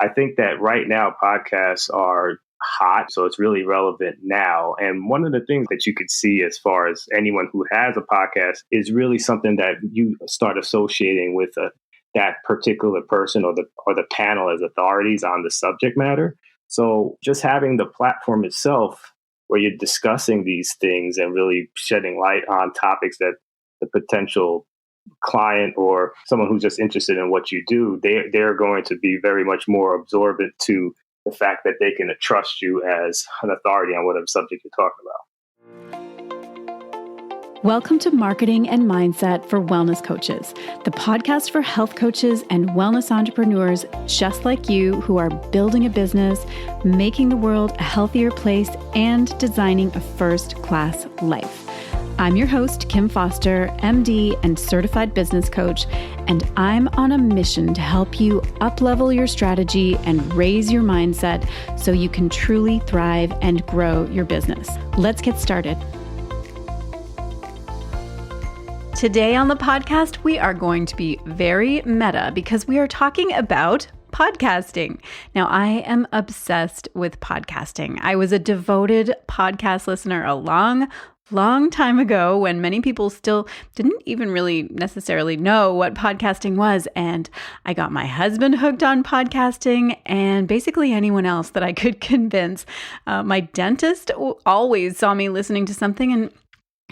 I think that right now podcasts are hot, so it's really relevant now. And one of the things that you could see as far as anyone who has a podcast is really something that you start associating with that particular person or the panel as authorities on the subject matter. So just having the platform itself where you're discussing these things and really shedding light on topics that the potential client or someone who's just interested in what you do, they're going to be very much more absorbent to the fact that they can trust you as an authority on whatever subject you're talking about. Welcome to Marketing and Mindset for Wellness Coaches, the podcast for health coaches and wellness entrepreneurs just like you who are building a business, making the world a healthier place, and designing a first-class life. I'm your host, Kim Foster, MD and certified business coach, and I'm on a mission to help you up-level your strategy and raise your mindset so you can truly thrive and grow your business. Let's get started. Today on the podcast, we are going to be very meta because we are talking about podcasting. Now, I am obsessed with podcasting. I was a devoted podcast listener a long time ago when many people still didn't even really necessarily know what podcasting was. And I got my husband hooked on podcasting and basically anyone else that I could convince. My dentist always saw me listening to something and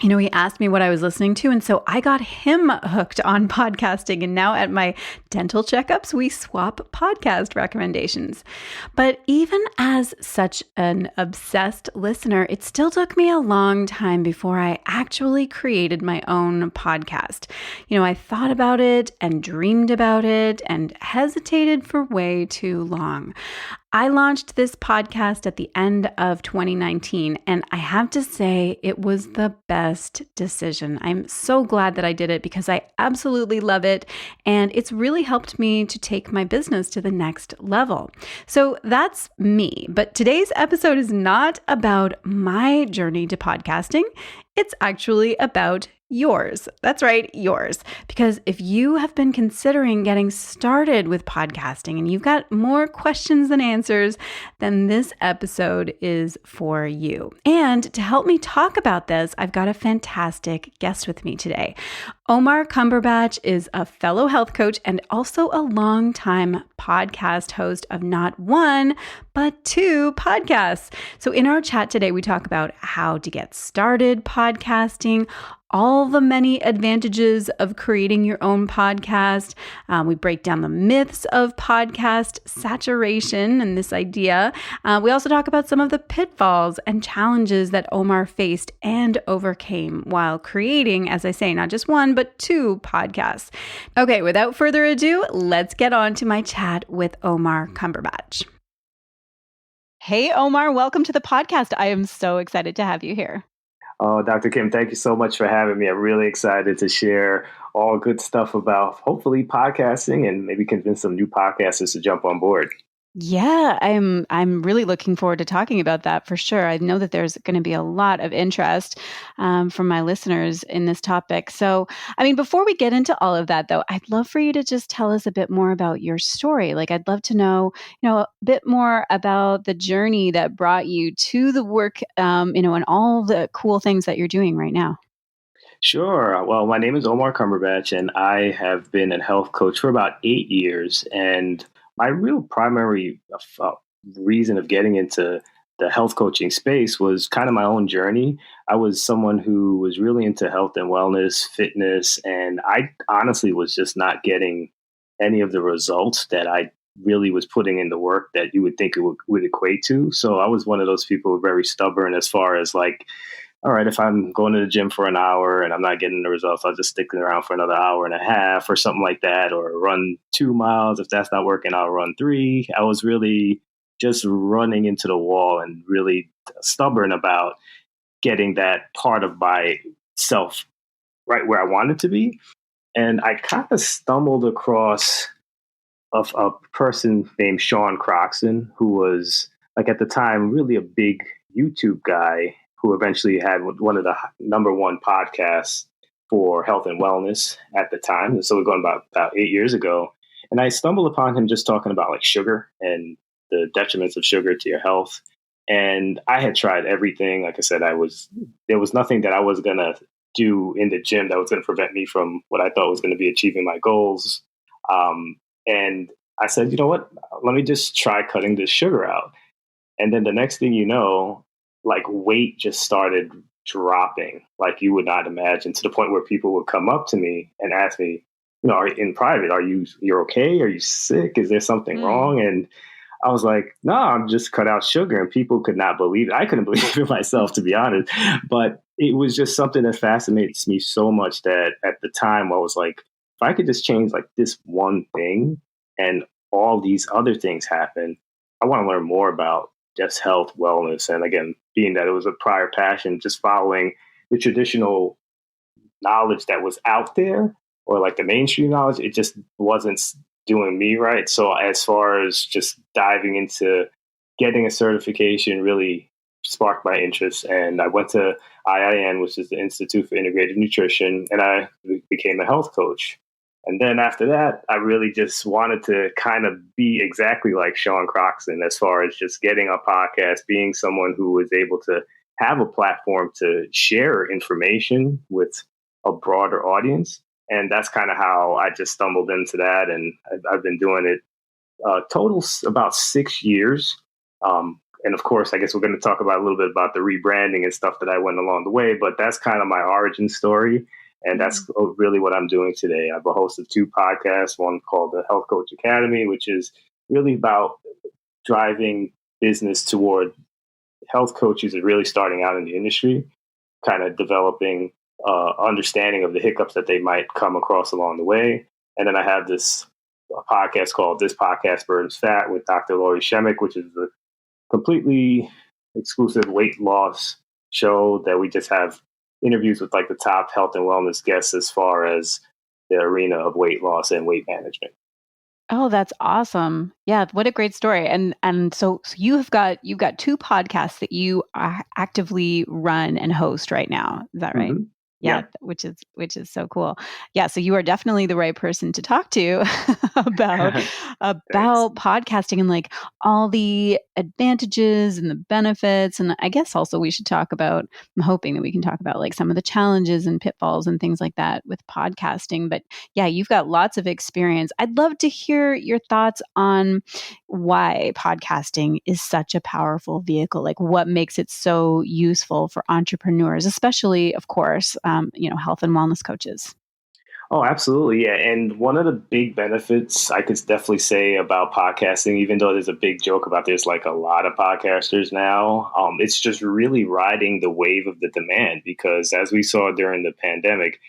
he asked me what I was listening to. And so I got him hooked on podcasting. And now at my dental checkups, we swap podcast recommendations. But even as such an obsessed listener, it still took me a long time before I actually created my own podcast. I thought about it and dreamed about it and hesitated for way too long. I launched this podcast at the end of 2019, and I have to say it was the best decision. I'm so glad that I did it because I absolutely love it, and it's really helped me to take my business to the next level. So that's me, but today's episode is not about my journey to podcasting. It's actually about yours. That's right, yours. Because if you have been considering getting started with podcasting and you've got more questions than answers, then this episode is for you. And to help me talk about this, I've got a fantastic guest with me today. Omar Cumberbatch is a fellow health coach and also a longtime podcast host of not one, but two podcasts. So in our chat today, we talk about how to get started podcasting, all the many advantages of creating your own podcast. We break down the myths of podcast saturation and this idea. We also talk about some of the pitfalls and challenges that Omar faced and overcame while creating, as I say, not just one, but two podcasts. Okay, without further ado, let's get on to my chat with Omar Cumberbatch. Hey, Omar, welcome to the podcast. I am so excited to have you here. Oh, Dr. Kim, thank you so much for having me. I'm really excited to share all good stuff about hopefully podcasting and maybe convince some new podcasters to jump on board. Yeah, I'm really looking forward to talking about that for sure. I know that there's going to be a lot of interest from my listeners in this topic. So, before we get into all of that, though, I'd love for you to just tell us a bit more about your story. I'd love to know, a bit more about the journey that brought you to the work, and all the cool things that you're doing right now. Sure. Well, my name is Omar Cumberbatch, and I have been a health coach for about 8 years. And my real primary reason of getting into the health coaching space was kind of my own journey. I was someone who was really into health and wellness, fitness, and I honestly was just not getting any of the results that I really was putting in the work that you would think it would equate to. So I was one of those people who were very stubborn as far as all right, if I'm going to the gym for an hour and I'm not getting the results, I'll just stick around for another hour and a half or something like that, or run 2 miles. If that's not working, I'll run 3. I was really just running into the wall and really stubborn about getting that part of myself right where I wanted to be. And I kind of stumbled across a person named Sean Croxton, who was at the time really a big YouTube guy, who eventually had one of the number one podcasts for health and wellness at the time. And so we're going about 8 years ago. And I stumbled upon him just talking about like sugar and the detriments of sugar to your health. And I had tried everything. Like I said, there was nothing that I was going to do in the gym that was going to prevent me from what I thought was going to be achieving my goals. And I said, you know what? Let me just try cutting this sugar out. And then the next thing you know, like weight just started dropping like you would not imagine, to the point where people would come up to me and ask me, in private, you're okay? Are you sick? Is there something wrong? And I was like, no, I'm just cut out sugar. And people could not believe it. I couldn't believe it myself, to be honest. But it was just something that fascinates me so much that at the time I was like, if I could just change like this one thing and all these other things happen, I want to learn more about just health, wellness. And again, being that it was a prior passion, just following the traditional knowledge that was out there, or like the mainstream knowledge, it just wasn't doing me right. So as far as just diving into getting a certification really sparked my interest. And I went to IIN, which is the Institute for Integrative Nutrition, and I became a health coach. And then after that, I really just wanted to kind of be exactly like Sean Croxton, as far as just getting a podcast, being someone who was able to have a platform to share information with a broader audience. And that's kind of how I just stumbled into that. And I've been doing it total about 6 years. And of course, I guess we're going to talk about a little bit about the rebranding and stuff that I went along the way, but that's kind of my origin story. And that's really what I'm doing today. I'm a host of 2 podcasts, one called the Health Coach Academy, which is really about driving business toward health coaches that are really starting out in the industry, kind of developing understanding of the hiccups that they might come across along the way. And then I have this podcast called This Podcast Burns Fat with Dr. Lori Shemick, which is a completely exclusive weight loss show that we just have interviews with like the top health and wellness guests as far as the arena of weight loss and weight management. Oh, that's awesome. Yeah, what a great story. And so you've got 2 podcasts that you actively run and host right now. Is that right? Mm-hmm. Yeah, which is so cool. Yeah, so you are definitely the right person to talk to about podcasting and like all the advantages and the benefits. And I guess also we should talk about, I'm hoping that we can talk about like some of the challenges and pitfalls and things like that with podcasting. But yeah, you've got lots of experience. I'd love to hear your thoughts on why podcasting is such a powerful vehicle. Like what makes it so useful for entrepreneurs, especially, of course, health and wellness coaches. Oh, absolutely. Yeah. And one of the big benefits I could definitely say about podcasting, even though there's a big joke about there's like a lot of podcasters now, it's just really riding the wave of the demand, because as we saw during the pandemic,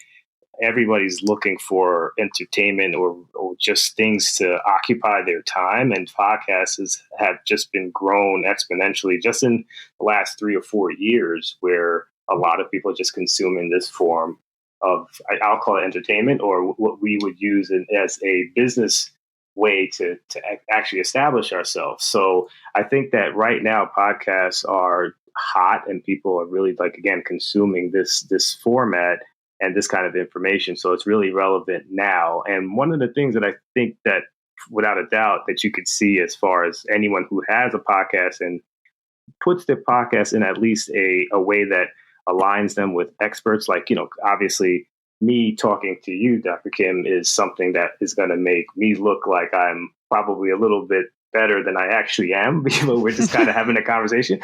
everybody's looking for entertainment or just things to occupy their time. And podcasts have just been grown exponentially just in the last 3 or 4 years, where a lot of people are just consuming this form of, I'll call it entertainment, or what we would use as a business way to actually establish ourselves. So I think that right now podcasts are hot and people are really like, again, consuming this format and this kind of information. So it's really relevant now. And one of the things that I think that without a doubt that you could see as far as anyone who has a podcast and puts their podcast in at least a way that aligns them with experts, like, obviously me talking to you, Dr. Kim, is something that is going to make me look like I'm probably a little bit better than I actually am. We're just kind of having a conversation.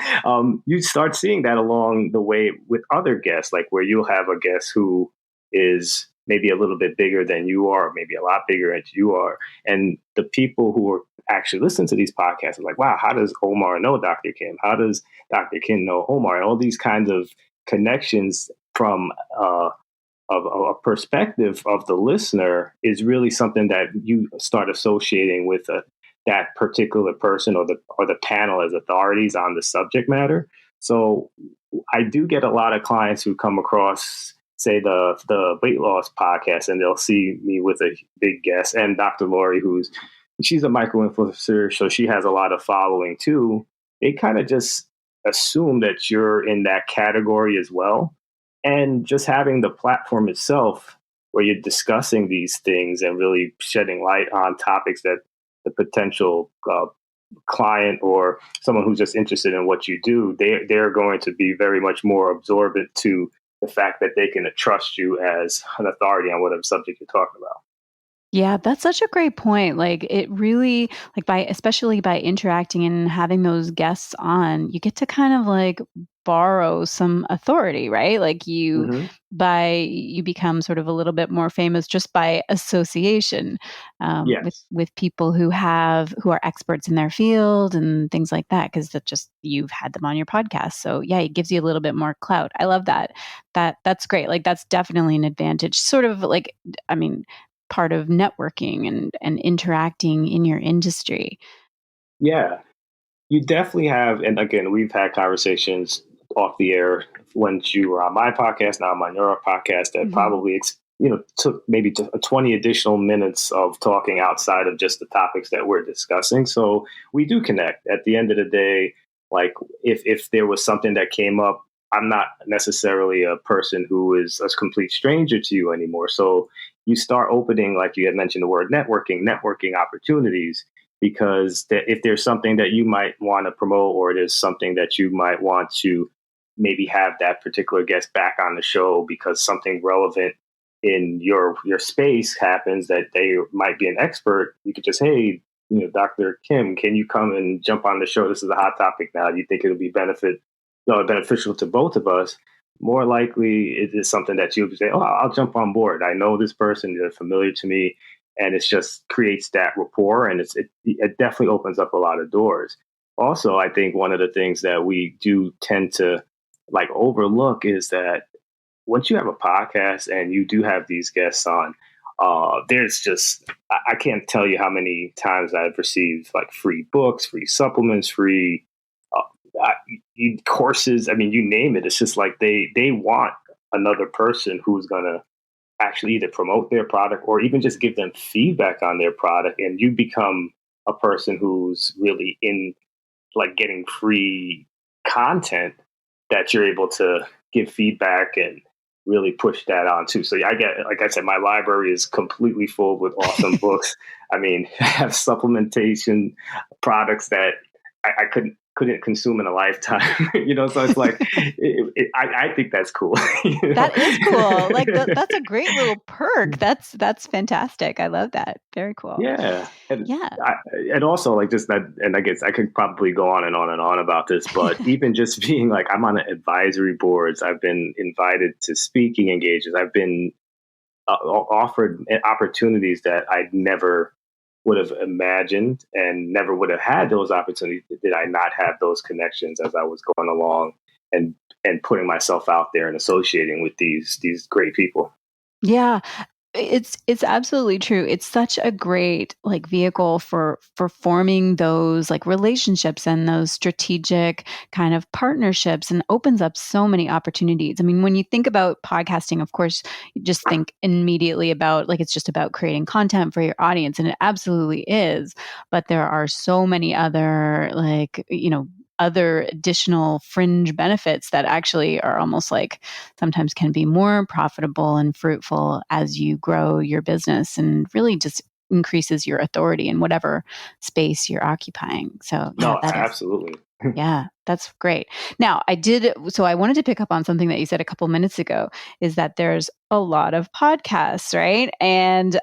You start seeing that along the way with other guests, like where you'll have a guest who is maybe a little bit bigger than you are, maybe a lot bigger than you are. And the people who are actually listening to these podcasts are like, wow, how does Omar know Dr. Kim? How does Dr. Kim know Omar? And all these kinds of connections from a perspective of the listener is really something that you start associating with that particular person or the panel as authorities on the subject matter. So I do get a lot of clients who come across, say, the weight loss podcast, and they'll see me with a big guest, and Dr. Lori, she's a micro-influencer, so she has a lot of following too. They kind of just assume that you're in that category as well. And just having the platform itself where you're discussing these things and really shedding light on topics that the potential client or someone who's just interested in what you do, they're going to be very much more absorbent to the fact that they can trust you as an authority on whatever subject you're talking about. Yeah, that's such a great point. Like it really like by especially by interacting and having those guests on, you get to kind of like borrow some authority, right? Like Hmm. you become sort of a little bit more famous just by association Yes. with people who are experts in their field and things like that because that just you've had them on your podcast. So yeah, it gives you a little bit more clout. I love that. That's great. Like that's definitely an advantage. Sort of like I mean part of networking and interacting in your industry. Yeah. You definitely have, and again, we've had conversations off the air once you were on my podcast, now I'm on your podcast, that Mhm. probably took maybe 20 additional minutes of talking outside of just the topics that we're discussing. So we do connect. At the end of the day, like if there was something that came up, I'm not necessarily a person who is a complete stranger to you anymore. So you start opening, like you had mentioned, the word networking opportunities, because if there's something that you might want to promote, or there's something that you might want to maybe have that particular guest back on the show because something relevant in your space happens that they might be an expert, you could just, hey, Dr. Kim, can you come and jump on the show? This is a hot topic now. Do you think it'll be beneficial to both of us? More likely, it is something that you'll say, oh, I'll jump on board. I know this person, they're familiar to me, and it just creates that rapport, and it definitely opens up a lot of doors. Also, I think one of the things that we do tend to like overlook is that once you have a podcast and you do have these guests on, there's just I can't tell you how many times I've received like free books, free supplements, free courses. I mean, you name it. It's just like they want another person who's gonna actually either promote their product or even just give them feedback on their product, and you become a person who's really in like getting free content that you're able to give feedback and really push that on too. So I get, like I said, my library is completely full with awesome books. I mean, I have supplementation products that I couldn't consume in a lifetime. So it's like I think that's cool. That is cool. Like that's a great little perk. That's fantastic. I love that. Very cool. Yeah, Yeah. and also like just that, and I guess I could probably go on and on and on about this, but even just being like I'm on advisory boards, I've been invited to speaking engagements, I've been offered opportunities that I never would have imagined and never would have had those opportunities did I not have those connections as I was going along and putting myself out there and associating with these great people. Yeah. It's absolutely true. It's such a great like vehicle for forming those like relationships and those strategic kind of partnerships and opens up so many opportunities. I mean, when you think about podcasting, of course, you just think immediately about like it's just about creating content for your audience and it absolutely is, but there are so many other like, other additional fringe benefits that actually are almost like sometimes can be more profitable and fruitful as you grow your business and really just increases your authority in whatever space you're occupying. So, yeah, No, that is absolutely. yeah, that's great. Now, so I wanted to pick up on something that you said a couple minutes ago is that there's a lot of podcasts, right? And,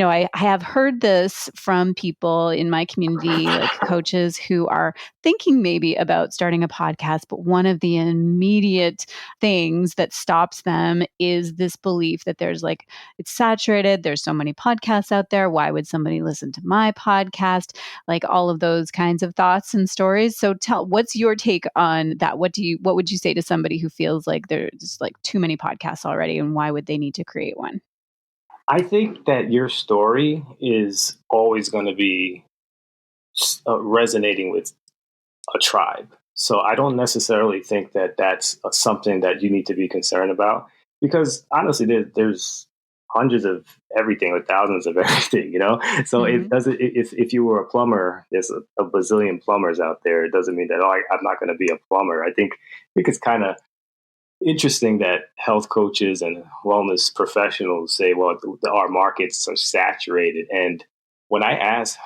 I have heard this from people in my community, like coaches who are thinking maybe about starting a podcast, but one of the immediate things that stops them is this belief that there's like, it's saturated. There's so many podcasts out there. Why would somebody listen to my podcast? Like all of those kinds of thoughts and stories. So what's your take on that? What would you say to somebody who feels like there's like too many podcasts already and why would they need to create one? I think that your story is always going to be resonating with a tribe. So I don't necessarily think that that's something that you need to be concerned about, because honestly, there's hundreds of everything or thousands of everything. So it Hmm. doesn't, if you were a plumber, there's a bazillion plumbers out there. It doesn't mean that, I'm not going to be a plumber. I think it's kind of, interesting that health coaches and wellness professionals say, well, our markets are saturated. And when I ask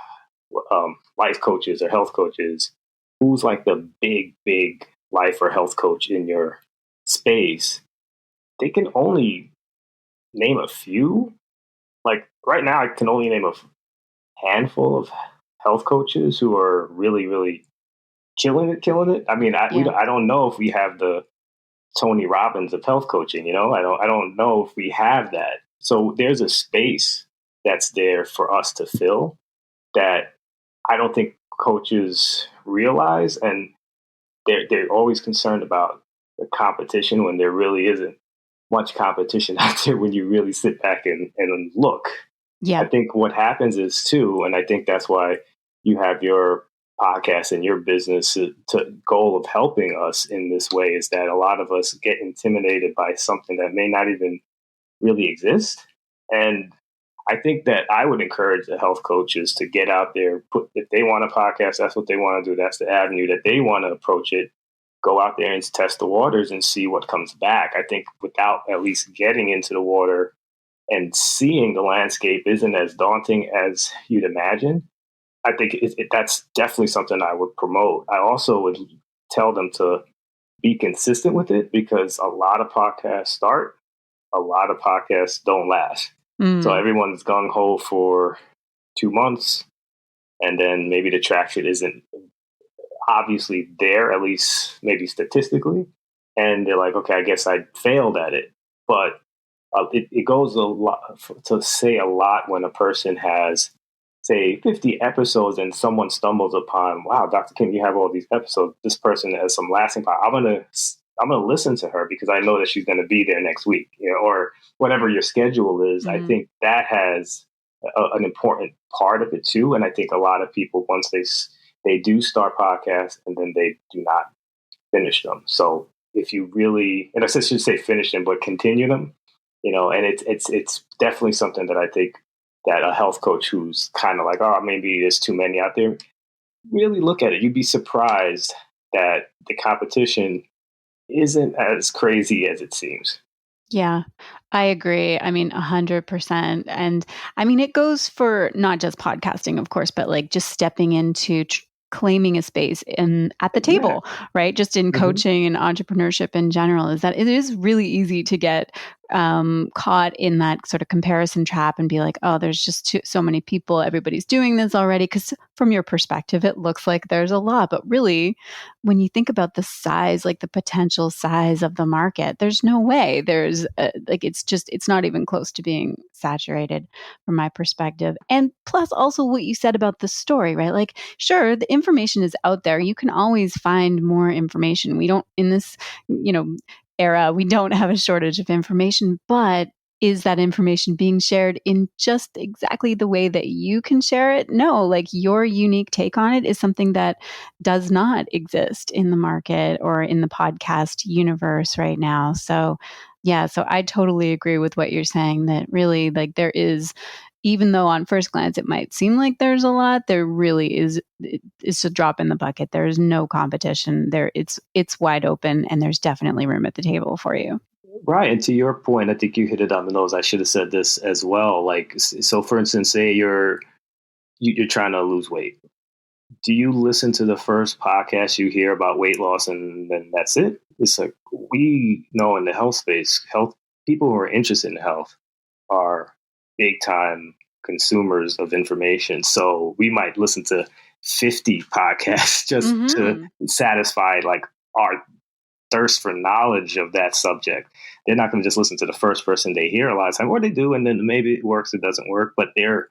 life coaches or health coaches, who's like the big life or health coach in your space, they can only name a few. Like right now, I can only name a handful of health coaches who are really killing it. I mean, Yeah. I don't know if we have the Tony Robbins of health coaching. I don't know if we have that. So there's a space that's there for us to fill that I don't think coaches realize, and they're always concerned about the competition when there really isn't much competition out there when you really sit back and look. I Yeah. think what happens is too, and I think that's why you have your podcast and your business to goal of helping us in this way, is that a lot of us get intimidated by something that may not even really exist. And I think that I would encourage the health coaches to get out there, if they want a podcast, that's what they want to do. That's the avenue that they want to approach it. Go out there and test the waters and see what comes back. I think without at least getting into the water and seeing the landscape isn't as daunting as you'd imagine. I think that's definitely something I would promote. I also would tell them to be consistent with it, because a lot of podcasts start, a lot of podcasts don't last. So Mm. everyone's gung ho for 2 months, and then maybe the traction isn't obviously there, at least maybe statistically. And they're like, okay, I guess I failed at it. But it goes a lot to say a lot when a person has, say, 50 episodes and someone stumbles upon, wow, Dr. Kim, you have all these episodes. This person has some lasting power. I'm gonna listen to her because I know that she's gonna be there next week, or whatever your schedule is. I Mm. think that has an important part of it too. And I think a lot of people, once they do start podcasts and then they do not finish them. So if you really, and I should say finish them, but continue them, and it's definitely something that I think that a health coach who's kind of like, oh, maybe there's too many out there, really look at it. You'd be surprised that the competition isn't as crazy as it seems. Yeah, I agree. I mean, 100%. And I mean, it goes for not just podcasting, of course, but like just stepping into claiming a space in at the table, Exactly. right? Just in Hmm. coaching and entrepreneurship in general, is that it is really easy to get caught in that sort of comparison trap and be like, oh, there's just so many people, everybody's doing this already. Because from your perspective, it looks like there's a lot, but really, when you think about the size, like the potential size of the market, there's no way there's like it's not even close to being saturated from my perspective. And plus, also what you said about the story, right? Like, sure, the information is out there. You can always find more information. We don't in this, you know, era, we don't have a shortage of information, but is that information being shared in just exactly the way that you can share it? No, like your unique take on it is something that does not exist in the market or in the podcast universe right now. So, yeah, so I totally agree with what you're saying that really, like, there is, even though on first glance it might seem like there's a lot, there really is, it's a drop in the bucket. There is no competition there. It's wide open, and there's definitely room at the table for you. Right. And to your point, I think you hit it on the nose. I should have said this as well. Like, so for instance, say you're trying to lose weight. Do you listen to the first podcast you hear about weight loss and then that's it? It's like, we know in the health space, health people who are interested in health are big time consumers of information. So we might listen to 50 podcasts just to Mm-hmm. satisfy like our thirst for knowledge of that subject. They're not going to just listen to the first person they hear a lot of time, or they do, and then maybe it works, it doesn't work, but they're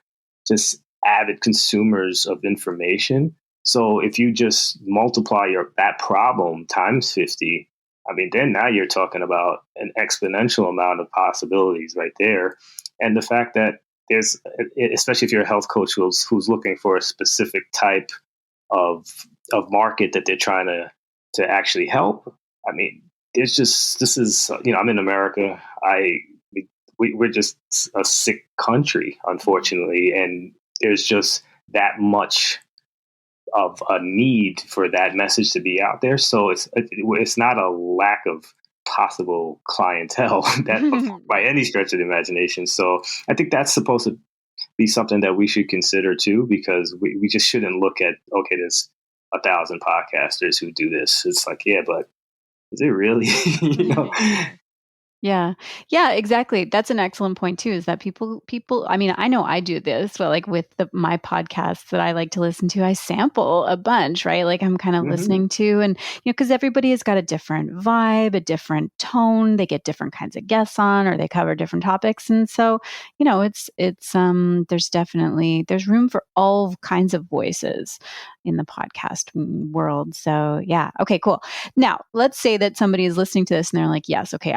just avid consumers of information. So if you just multiply that problem times 50, I mean, then now you're talking about an exponential amount of possibilities right there. And the fact that there's, especially if you're a health coach who's looking for a specific type of market that they're trying to actually help. I mean, it's just, this is, I'm in America. We're just a sick country, unfortunately, and there's just that much of a need for that message to be out there. So it's not a lack of possible clientele that by any stretch of the imagination. So I think that's supposed to be something that we should consider too, because we just shouldn't look at, okay, there's 1,000 podcasters who do this. It's like, yeah, but is it really? you know? Yeah. Yeah, exactly. That's an excellent point too, is that people, I mean, I know I do this, but like with my podcasts that I like to listen to, I sample a bunch, right? Like I'm kind of Mm-hmm. listening to, and because everybody has got a different vibe, a different tone, they get different kinds of guests on, or they cover different topics. And so, there's room for all kinds of voices in the podcast world. So yeah. Okay, cool. Now, let's say that somebody is listening to this and they're like, yes, okay,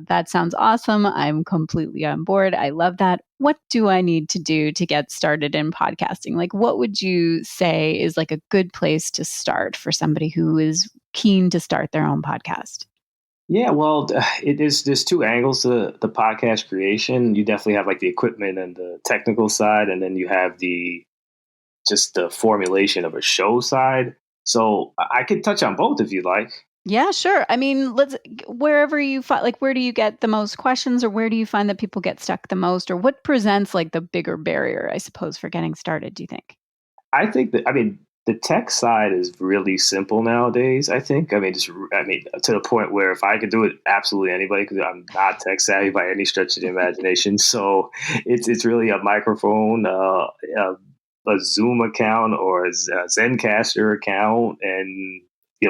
that sounds awesome. I'm completely on board. I love that. What do I need to do to get started in podcasting? Like, what would you say is like a good place to start for somebody who is keen to start their own podcast? Yeah, well, there's two angles to the podcast creation. You definitely have like the equipment and the technical side, and then you have just the formulation of a show side. So I could touch on both if you like. Yeah, sure. I mean, wherever you find, like, where do you get the most questions, or where do you find that people get stuck the most, or what presents like the bigger barrier, I suppose, for getting started, do you think? I mean, the tech side is really simple nowadays. I mean, to the point where if I could do it, absolutely anybody, because I'm not tech savvy by any stretch of the imagination. So it's really a microphone, a Zoom account, or a Zencaster account, and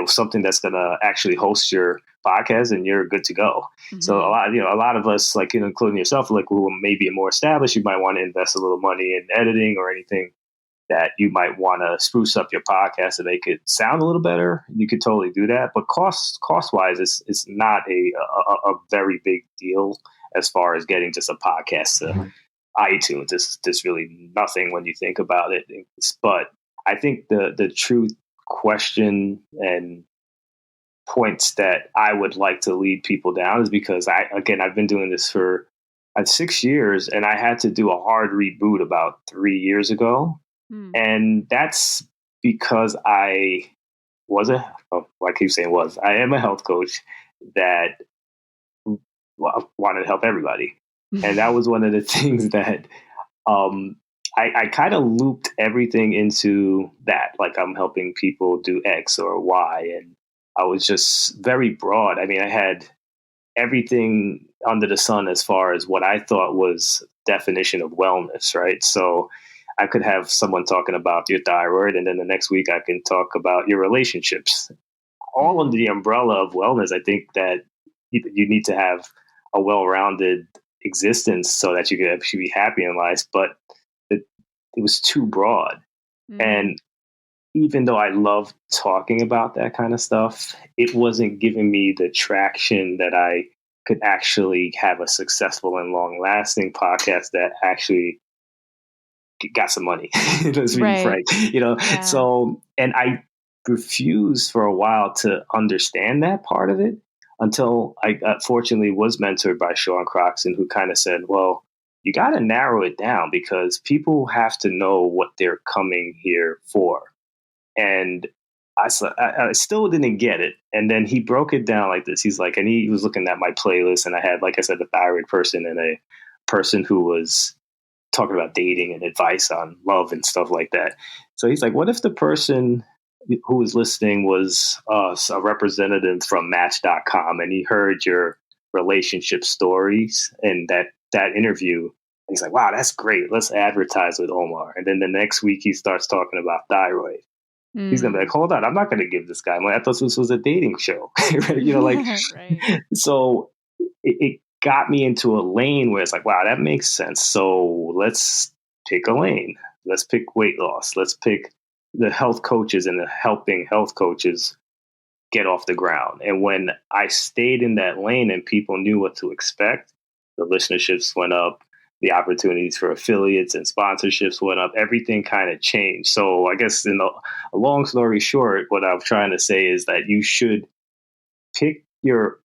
something that's gonna actually host your podcast, and you're good to go. So Mm-hmm. a lot of us, like including yourself, like who may be more established, you might want to invest a little money in editing or anything that you might want to spruce up your podcast to make it sound a little better. You could totally do that, but cost wise, it's not a very big deal as far as getting just a podcast to iTunes. It's really nothing when you think about it. But I think the true question and points that I would like to lead people down is because I've been doing this for 6 years, and I had to do a hard reboot about 3 years ago. Mm. And that's because I keep saying I am a health coach that wanted to help everybody. And that was one of the things that um, I kind of looped everything into that. Like I'm helping people do X or Y. And I was just very broad. I mean, I had everything under the sun as far as what I thought was definition of wellness, right? So I could have someone talking about your thyroid, and then the next week I can talk about your relationships. All under the umbrella of wellness, I think that you need to have a well-rounded existence so that you can actually be happy in life. But it was too broad. Mm. And even though I love talking about that kind of stuff, it wasn't giving me the traction that I could actually have a successful and long lasting podcast that actually got some money. Let's be Right. frank, Yeah. So, and I refused for a while to understand that part of it until I fortunately was mentored by Sean Croxton, who kind of said, well, you got to narrow it down because people have to know what they're coming here for. And I still didn't get it. And then he broke it down like this. He's like, and he was looking at my playlist, and I had, like I said, a thyroid person and a person who was talking about dating and advice on love and stuff like that. So he's like, what if the person who was listening was a representative from Match.com, and he heard your relationship stories and that interview? He's like, wow, that's great. Let's advertise with Omar. And then the next week he starts talking about thyroid. He's gonna be like, Mm. hold on, I'm not gonna give this guy money. I thought this was a dating show, right? Right. So it got me into a lane where it's like, wow, that makes sense. So let's pick a lane. Let's pick weight loss. Let's pick the health coaches and the helping health coaches get off the ground. And when I stayed in that lane and people knew what to expect, the listenerships went up, the opportunities for affiliates and sponsorships went up, everything kind of changed. So I guess a long story short, what I'm trying to say is that you should pick your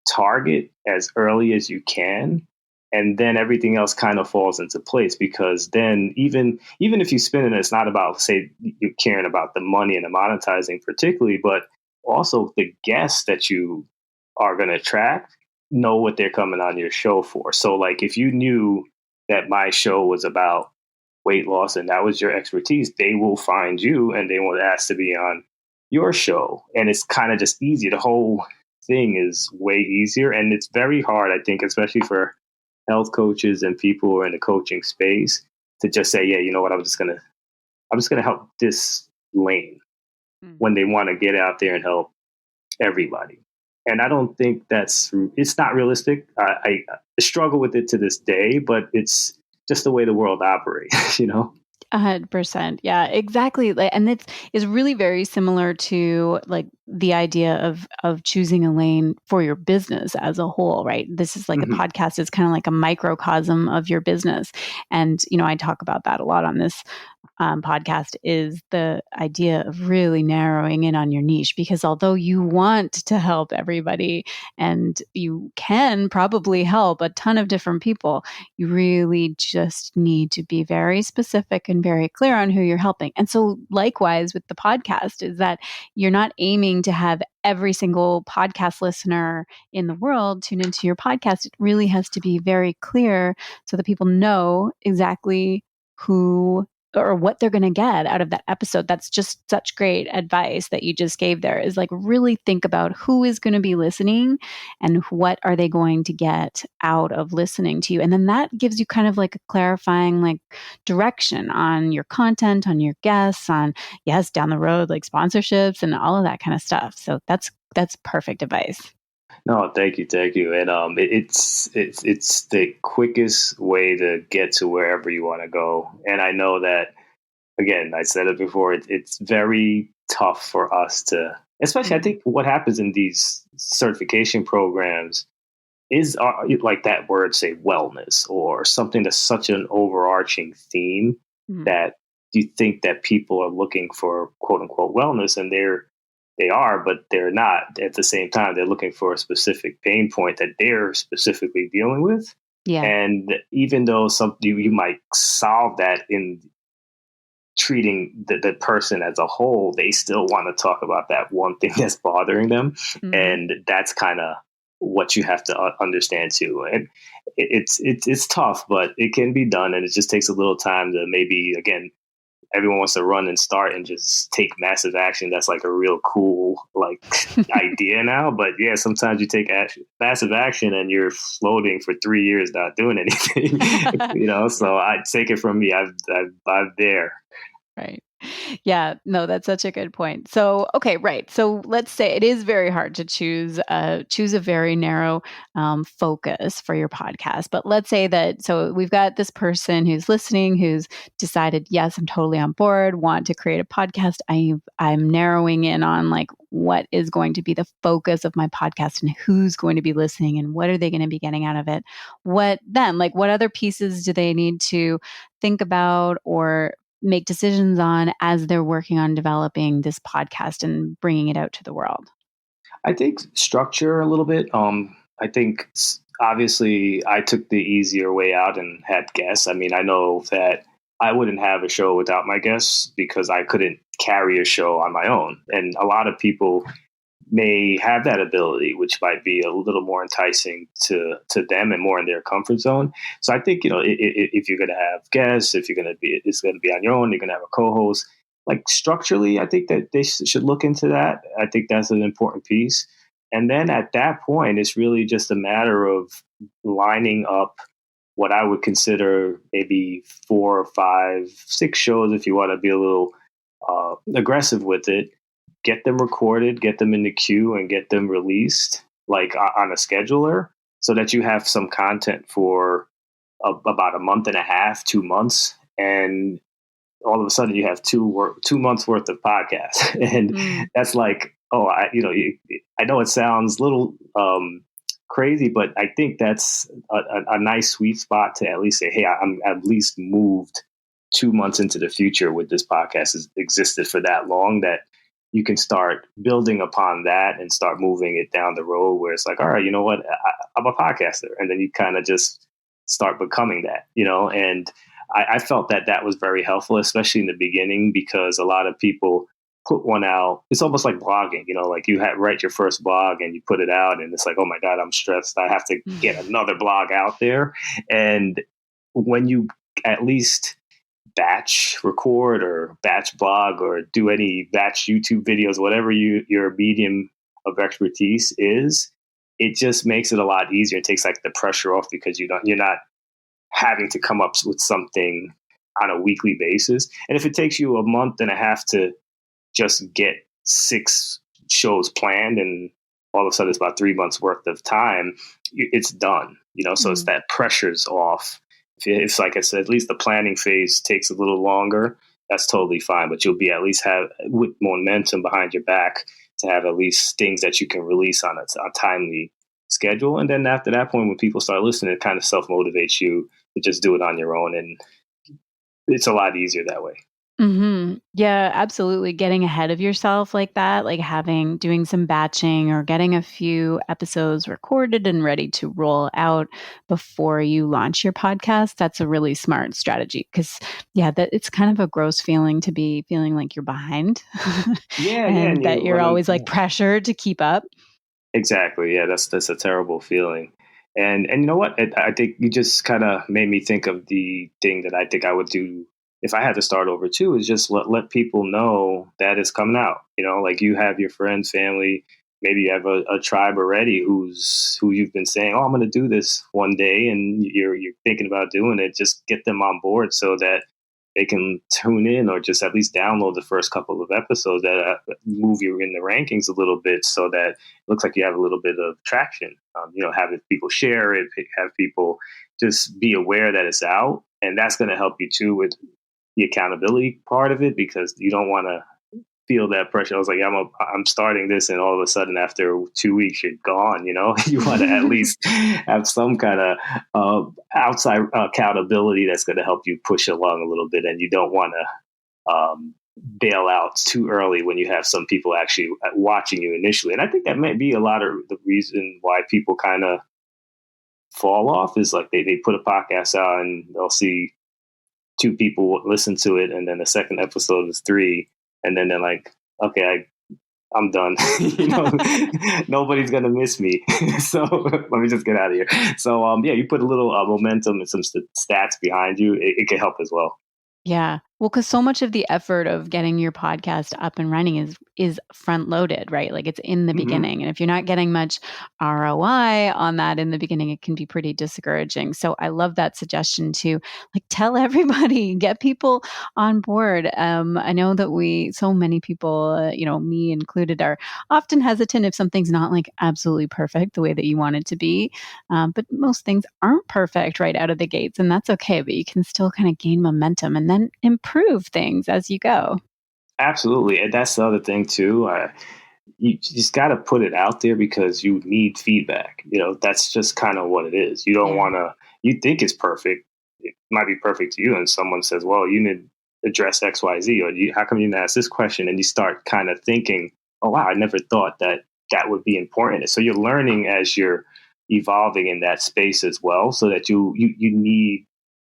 target as early as you can, and then everything else kind of falls into place, because then even if you spin it, it's not about, say, you caring about the money and the monetizing particularly, but also the guests that you are going to attract know what they're coming on your show for. So like if you knew that my show was about weight loss and that was your expertise, they will find you and they will ask to be on your show. And it's kind of just easy. The whole thing is way easier. And it's very hard, I think, especially for health coaches and people who are in the coaching space to just say, yeah, you know what, I'm just gonna help this lane when they want to get out there and help everybody. And I don't think it's not realistic. I struggle with it to this day, but it's just the way the world operates, 100%. Yeah, exactly. And it's is really very similar to like the idea of choosing a lane for your business as a whole, right? This is like the podcast is kind of like a microcosm of your business. And, I talk about that a lot on this podcast, is the idea of really narrowing in on your niche, because although you want to help everybody and you can probably help a ton of different people, you really just need to be very specific and very clear on who you're helping. And so likewise with the podcast is that you're not aiming to have every single podcast listener in the world tune into your podcast. It really has to be very clear so that people know exactly who or what they're going to get out of that episode. That's just such great advice that you just gave there, is like really think about who is going to be listening and what are they going to get out of listening to you. And then that gives you kind of like a clarifying like direction on your content, on your guests, on, yes, down the road, like sponsorships and all of that kind of stuff. So that's perfect advice. No, thank you. And it's the quickest way to get to wherever you want to go. And I know that, again, I said it before, it's very tough for us to, especially I think what happens in these certification programs is like that word, say wellness, or something that's such an overarching theme that you think that people are looking for quote unquote wellness, and they are, but they're not. At the same time, they're looking for a specific pain point that they're specifically dealing with. Yeah. And even though you might solve that in treating the person as a whole, they still want to talk about that one thing that's bothering them. And that's kind of what you have to understand too. And it's tough, but it can be done. And it just takes a little time to maybe, again, everyone wants to run and start and just take massive action. That's like a real cool like idea now. But yeah, sometimes you take massive action and you're floating for 3 years not doing anything. So I take it from me. I'm there. Right. Yeah, no, that's such a good point. So, okay, right. So let's say it is very hard to choose a very narrow focus for your podcast. But let's say that, so we've got this person who's listening, who's decided, yes, I'm totally on board, want to create a podcast. I'm narrowing in on like what is going to be the focus of my podcast and who's going to be listening and what are they going to be getting out of it. What then? Like what other pieces do they need to think about or make decisions on as they're working on developing this podcast and bringing it out to the world? I think structure a little bit. I think obviously I took the easier way out and had guests. I mean, I know that I wouldn't have a show without my guests because I couldn't carry a show on my own. And a lot of people may have that ability, which might be a little more enticing to them and more in their comfort zone. So I think, if you're going to have guests, if it's going to be on your own, you're going to have a co-host, like structurally, I think that they should look into that. I think that's an important piece. And then at that point, it's really just a matter of lining up what I would consider maybe 4 or 5, 6 shows, if you want to be a little aggressive with it. Get them recorded, get them in the queue, and get them released like on a scheduler so that you have some content for about a month and a half, 2 months. And all of a sudden you have 2 months worth of podcasts. And that's like, I know it sounds a little crazy, but I think that's a nice sweet spot to at least say, hey, I'm at least moved 2 months into the future with this podcast has existed for that long that you can start building upon that and start moving it down the road where it's like, all right, you know what, I'm a podcaster. And then you kind of just start becoming that, and I felt that was very helpful, especially in the beginning, because a lot of people put one out. It's almost like blogging, like you write your first blog and you put it out and it's like, oh my God, I'm stressed. I have to get another blog out there. And when you at least batch record or batch blog or do any batch YouTube videos, whatever your medium of expertise is, it just makes it a lot easier. It takes like the pressure off because you're not having to come up with something on a weekly basis. And if it takes you a month and a half to just get 6 shows planned and all of a sudden it's about 3 months worth of time, it's done, so it's that pressure's off. If like I said, at least the planning phase takes a little longer, that's totally fine, but you'll be at least have with momentum behind your back to have at least things that you can release on a timely schedule. And then after that point, when people start listening, it kind of self-motivates you to just do it on your own. And it's a lot easier that way. Yeah, absolutely. Getting ahead of yourself like that, like doing some batching or getting a few episodes recorded and ready to roll out before you launch your podcast. That's a really smart strategy because, yeah, that it's kind of a gross feeling to be feeling like you're behind Yeah, and that you're always like pressured to keep up. Exactly. Yeah, that's a terrible feeling. And you know what? I think you just kind of made me think of the thing that I think I would do if I had to start over too, is just let people know that it's coming out. Like you have your friends, family, maybe you have a tribe already who you've been saying, oh, I'm going to do this one day, and you're thinking about doing it. Just get them on board so that they can tune in or just at least download the first couple of episodes that move you in the rankings a little bit, so that it looks like you have a little bit of traction. Have people share it, have people just be aware that it's out, and that's going to help you too with the accountability part of it, because you don't want to feel that pressure. I was like, I'm starting this, and all of a sudden after 2 weeks you're gone. You want to at least have some kind of outside accountability that's going to help you push along a little bit, and you don't want to bail out too early when you have some people actually watching you initially. And I think that might be a lot of the reason why people kind of fall off, is like they put a podcast out and they'll see 2 people listen to it, and then the second episode is 3, and then they're like, okay, I'm done. Nobody's gonna miss me. So let me just get out of here. So yeah, you put a little momentum and some stats behind you. It can help as well. Yeah. Well, because so much of the effort of getting your podcast up and running is front loaded, right? Like it's in the beginning. And if you're not getting much ROI on that in the beginning, it can be pretty discouraging. So I love that suggestion to like tell everybody, get people on board. I know that so many people, me included, are often hesitant if something's not like absolutely perfect the way that you want it to be. But most things aren't perfect right out of the gates, and that's okay. But you can still kind of gain momentum and then improve things as you go. Absolutely. And that's the other thing too. You just got to put it out there because you need feedback. That's just kind of what it is. You don't want to, you think it's perfect. It might be perfect to you. And someone says, well, you need to address X, Y, Z, or how come you didn't ask this question? And you start kind of thinking, oh, wow, I never thought that would be important. So you're learning as you're evolving in that space as well, so that you need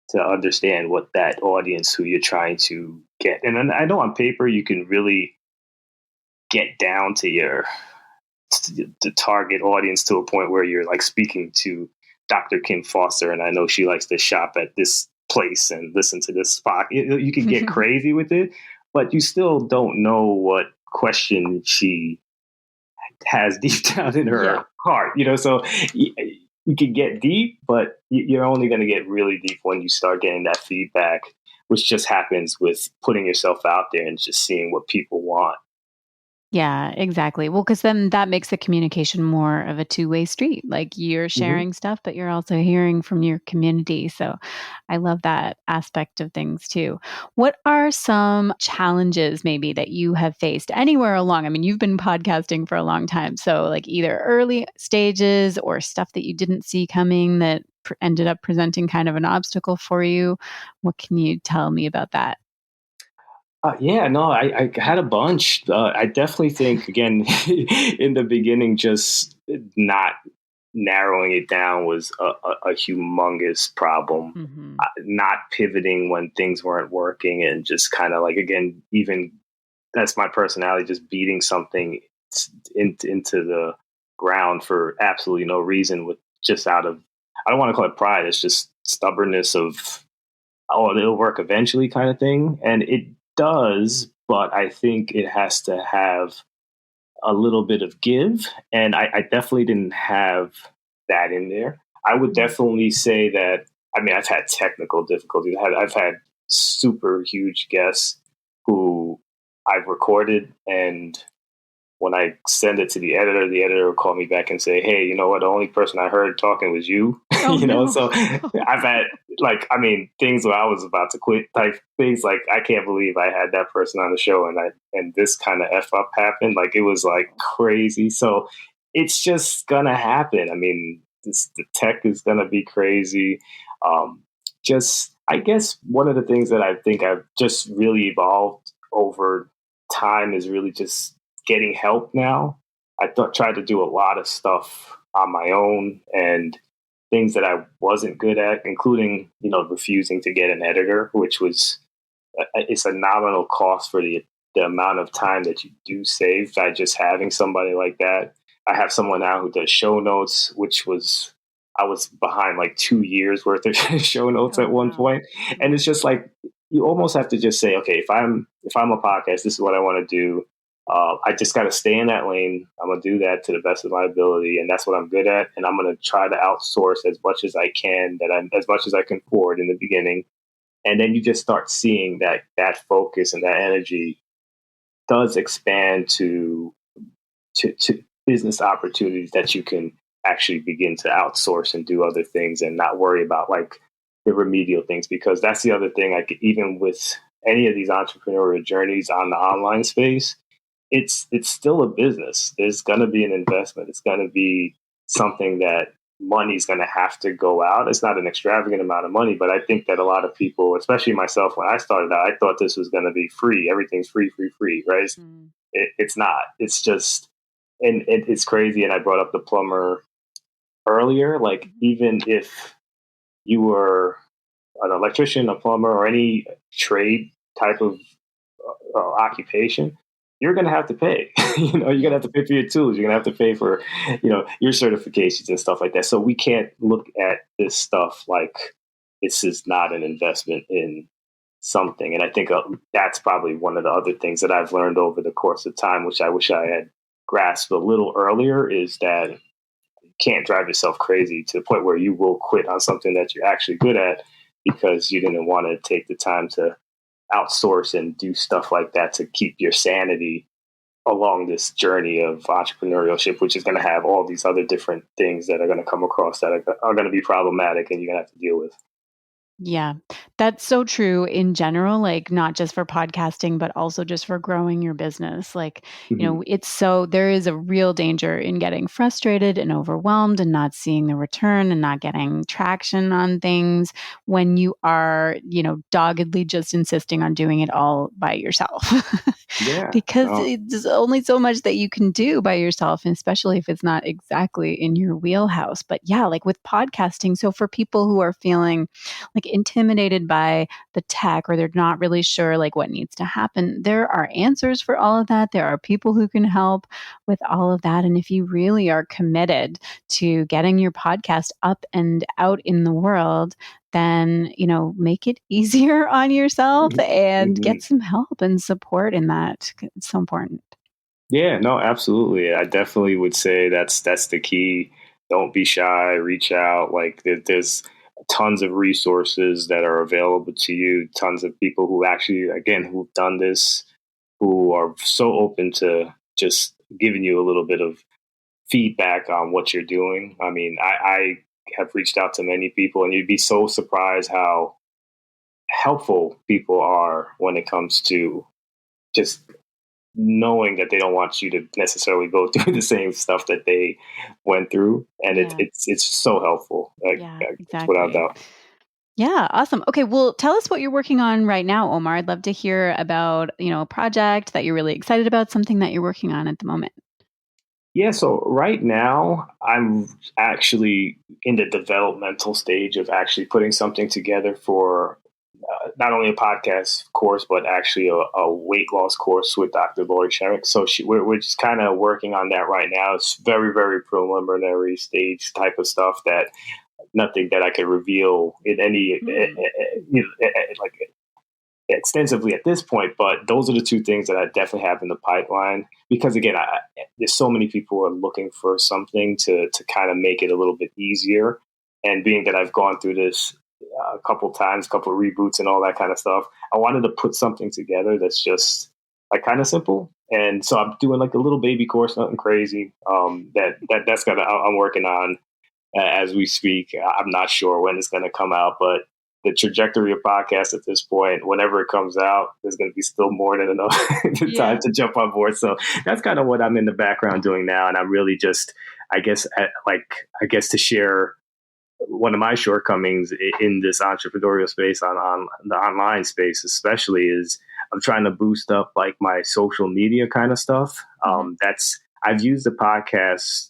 to understand what that audience who you're trying to get. And then I know on paper you can really get down to the target audience to a point where you're like speaking to Dr. Kim Foster, and I know she likes to shop at this place and listen to this spot. You can get crazy with it, but you still don't know what question she has deep down in her heart. So you can get deep, but you're only going to get really deep when you start getting that feedback, which just happens with putting yourself out there and just seeing what people want. Yeah, exactly. Well, because then that makes the communication more of a two-way street. Like you're sharing stuff, but you're also hearing from your community. So I love that aspect of things too. What are some challenges maybe that you have faced anywhere along? I mean, you've been podcasting for a long time. So like either early stages or stuff that you didn't see coming that ended up presenting kind of an obstacle for you. What can you tell me about that? Yeah, no, I had a bunch. I definitely think, again, in the beginning, just not narrowing it down was a humongous problem. Not pivoting when things weren't working, and just kind of like, again, even that's my personality, just beating something into the ground for absolutely no reason, with just out of, I don't want to call it pride. It's just stubbornness of, oh, it'll work eventually kind of thing. And it does, but I think it has to have a little bit of give. And I definitely didn't have that in there. I would definitely say that, I mean, I've had technical difficulties. I've had super huge guests who I've recorded, and when I send it to the editor will call me back and say, "Hey, you know what? The only person I heard talking was you." Oh, no. So I've had, like, I mean, things where I was about to quit type things. Like, I can't believe I had that person on the show, and this kind of f up happened. Like, it was like crazy. So it's just gonna happen. I mean, the tech is gonna be crazy. Just, I guess one of the things that I think I've just really evolved over time is really just getting help now. Tried to do a lot of stuff on my own, and things that I wasn't good at, including, refusing to get an editor, which was, it's a nominal cost for the amount of time that you do save by just having somebody like that. I have someone now who does show notes, I was behind like 2 years worth of show notes at one point. And it's just like, you almost have to just say, okay, if I'm a podcast, this is what I want to do. I just got to stay in that lane. I'm going to do that to the best of my ability, and that's what I'm good at. And I'm going to try to outsource as much as I can, as much as I can afford in the beginning. And then you just start seeing that focus and that energy does expand to business opportunities that you can actually begin to outsource and do other things and not worry about like the remedial things. Because that's the other thing, like, even with any of these entrepreneurial journeys on the online space, it's still a business. There's going to be an investment. It's going to be something that money's going to have to go out. It's not an extravagant amount of money, but I think that a lot of people, especially myself, when I started out, I thought this was going to be free. Everything's free, right? It's not. It's just, and it's crazy. And I brought up the plumber earlier. Like, even if you were an electrician, a plumber, or any trade type of occupation, you're going to have to pay. You're going to have to pay for your tools. You're going to have to pay for, your certifications and stuff like that. So we can't look at this stuff like this is not an investment in something. And I think that's probably one of the other things that I've learned over the course of time, which I wish I had grasped a little earlier, is that you can't drive yourself crazy to the point where you will quit on something that you're actually good at because you didn't want to take the time to outsource and do stuff like that to keep your sanity along this journey of entrepreneurship, which is going to have all these other different things that are going to come across that are going to be problematic and you're going to have to deal with. Yeah, that's so true in general, like not just for podcasting, but also just for growing your business. Like, there is a real danger in getting frustrated and overwhelmed and not seeing the return and not getting traction on things when you are, doggedly just insisting on doing it all by yourself. Yeah. Because there's only so much that you can do by yourself, and especially if it's not exactly in your wheelhouse. But yeah, like with podcasting, so for people who are feeling like intimidated by the tech, or they're not really sure like what needs to happen, there are answers for all of that. There are people who can help with all of that. And if you really are committed to getting your podcast up and out in the world, then, make it easier on yourself and get some help and support in that. It's so important. Yeah, no, absolutely. I definitely would say that's the key. Don't be shy, reach out. Like, there's tons of resources that are available to you, tons of people who actually, again, who've done this, who are so open to just giving you a little bit of feedback on what you're doing. I mean, I have reached out to many people, and you'd be so surprised how helpful people are when it comes to just knowing that they don't want you to necessarily go through the same stuff that they went through. And it's so helpful. Exactly. Without doubt. Yeah, awesome. Okay, well, tell us what you're working on right now, Omar. I'd love to hear about, a project that you're really excited about, something that you're working on at the moment. Yeah, so right now I'm actually in the developmental stage of actually putting something together for not only a podcast course, but actually a weight loss course with Dr. Lori Sherrick. So we're just kind of working on that right now. It's very, very preliminary stage type of stuff that nothing that I could reveal in any like extensively at this point. But those are the two things that I definitely have in the pipeline, because again, there's so many people who are looking for something to kind of make it a little bit easier. And being that I've gone through this a couple times, a couple of reboots and all that kind of stuff, I wanted to put something together that's just like kind of simple. And so I'm doing like a little baby course, nothing crazy. That's gonna I'm working on as we speak. I'm not sure when it's gonna come out, but the trajectory of podcast at this point, whenever it comes out, there's going to be still more than enough time to jump on board. So that's kind of what I'm in the background doing now. And I'm really just, I guess to share one of my shortcomings in this entrepreneurial space on the online space, especially, is I'm trying to boost up like my social media kind of stuff. I've used the podcast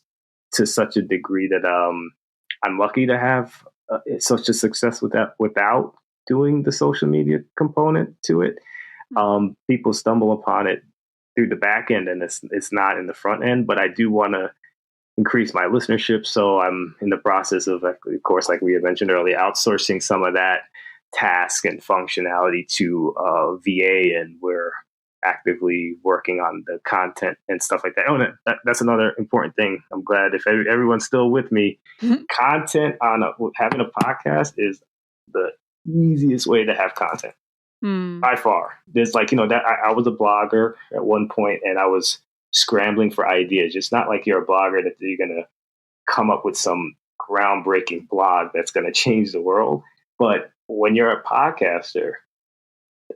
to such a degree that I'm lucky to have such a success with that without doing the social media component to it. People stumble upon it through the back end, and it's not in the front end, but I do want to increase my listenership. So I'm in the process of course, like we had mentioned earlier, outsourcing some of that task and functionality to VA, and we're actively working on the content and stuff like that. Oh, that's another important thing. I'm glad if everyone's still with me. Content having a podcast is the easiest way to have content by far. There's like, that I was a blogger at one point, and I was scrambling for ideas. It's not like you're a blogger that you're going to come up with some groundbreaking blog that's going to change the world. But when you're a podcaster,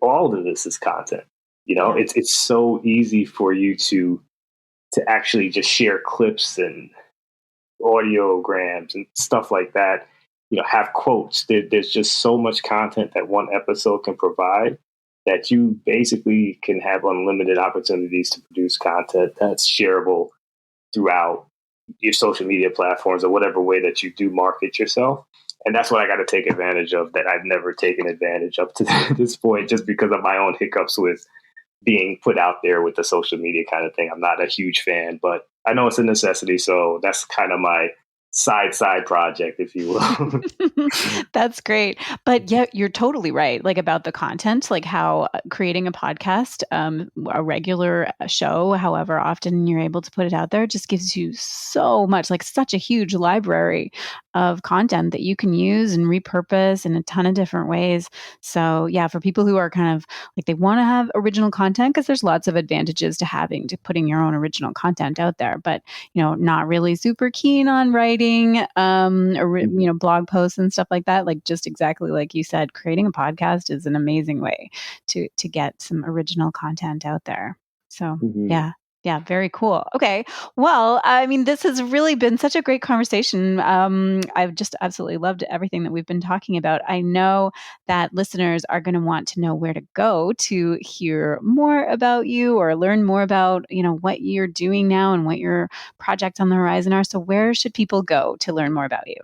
all of this is content. It's so easy for you to actually just share clips and audiograms and stuff like that. Have quotes. There's just so much content that one episode can provide that you basically can have unlimited opportunities to produce content that's shareable throughout your social media platforms or whatever way that you do market yourself. And that's what I got to take advantage of that I've never taken advantage of to this point, just because of my own hiccups with being put out there with the social media kind of thing. I'm not a huge fan, but I know it's a necessity. So that's kind of my side project, if you will. That's great. But yeah, you're totally right. Like about the content, like how creating a podcast, a regular show, however often you're able to put it out there, just gives you so much, like such a huge library of content that you can use and repurpose in a ton of different ways. So yeah, for people who are kind of like, they want to have original content, because there's lots of advantages to putting your own original content out there, but not really super keen on writing blog posts and stuff like that. Like just exactly like you said, creating a podcast is an amazing way to get some original content out there. So yeah, very cool. Okay. Well, I mean, this has really been such a great conversation. I've just absolutely loved everything that we've been talking about. I know that listeners are going to want to know where to go to hear more about you or learn more about, what you're doing now and what your projects on the horizon are. So where should people go to learn more about you?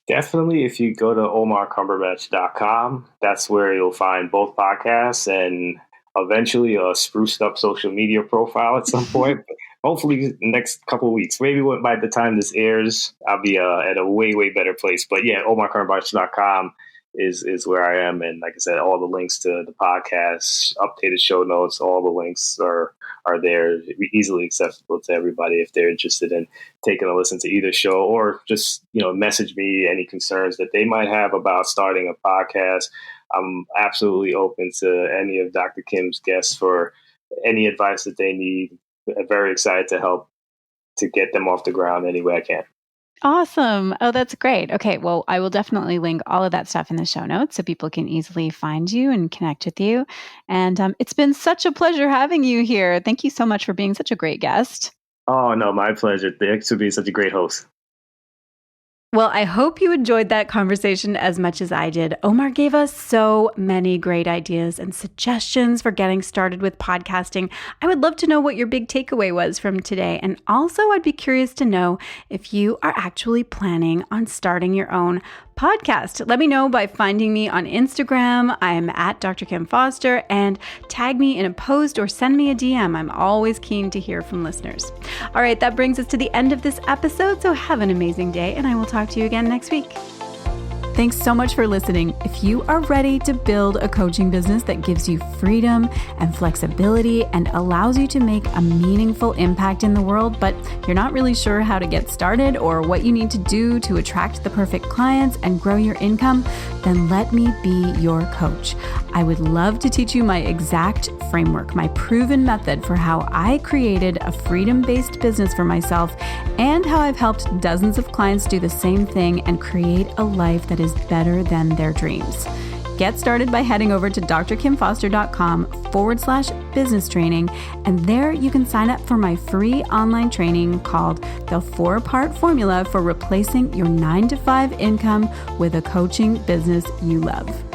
Definitely, if you go to omarcumberbatch.com, that's where you'll find both podcasts and eventually a spruced up social media profile at some point. Hopefully the next couple of weeks. Maybe by the time this airs, I'll be at a way, way better place. But yeah, omarcumberbatch.com is where I am. And like I said, all the links to the podcast, updated show notes, all the links are there, easily accessible to everybody if they're interested in taking a listen to either show, or just, message me any concerns that they might have about starting a podcast. I'm absolutely open to any of Dr. Kim's guests for any advice that they need. I'm very excited to help to get them off the ground any way I can. Awesome. Oh, that's great. Okay. Well, I will definitely link all of that stuff in the show notes so people can easily find you and connect with you. And it's been such a pleasure having you here. Thank you so much for being such a great guest. Oh, no, my pleasure. Thanks for being such a great host. Well, I hope you enjoyed that conversation as much as I did. Omar gave us so many great ideas and suggestions for getting started with podcasting. I would love to know what your big takeaway was from today. And also, I'd be curious to know if you are actually planning on starting your own podcast. Let me know by finding me on Instagram. I'm at Dr. Kim Foster, and tag me in a post or send me a DM. I'm always keen to hear from listeners. All right, that brings us to the end of this episode. So have an amazing day, and I will talk to you again next week. Thanks so much for listening. If you are ready to build a coaching business that gives you freedom and flexibility and allows you to make a meaningful impact in the world, but you're not really sure how to get started or what you need to do to attract the perfect clients and grow your income, then let me be your coach. I would love to teach you my exact framework, my proven method for how I created a freedom-based business for myself and how I've helped dozens of clients do the same thing and create a life that is better than their dreams. Get started by heading over to drkimfoster.com/business training, and there you can sign up for my free online training called The 4-Part Formula for Replacing Your 9-to-5 Income with a Coaching Business You Love.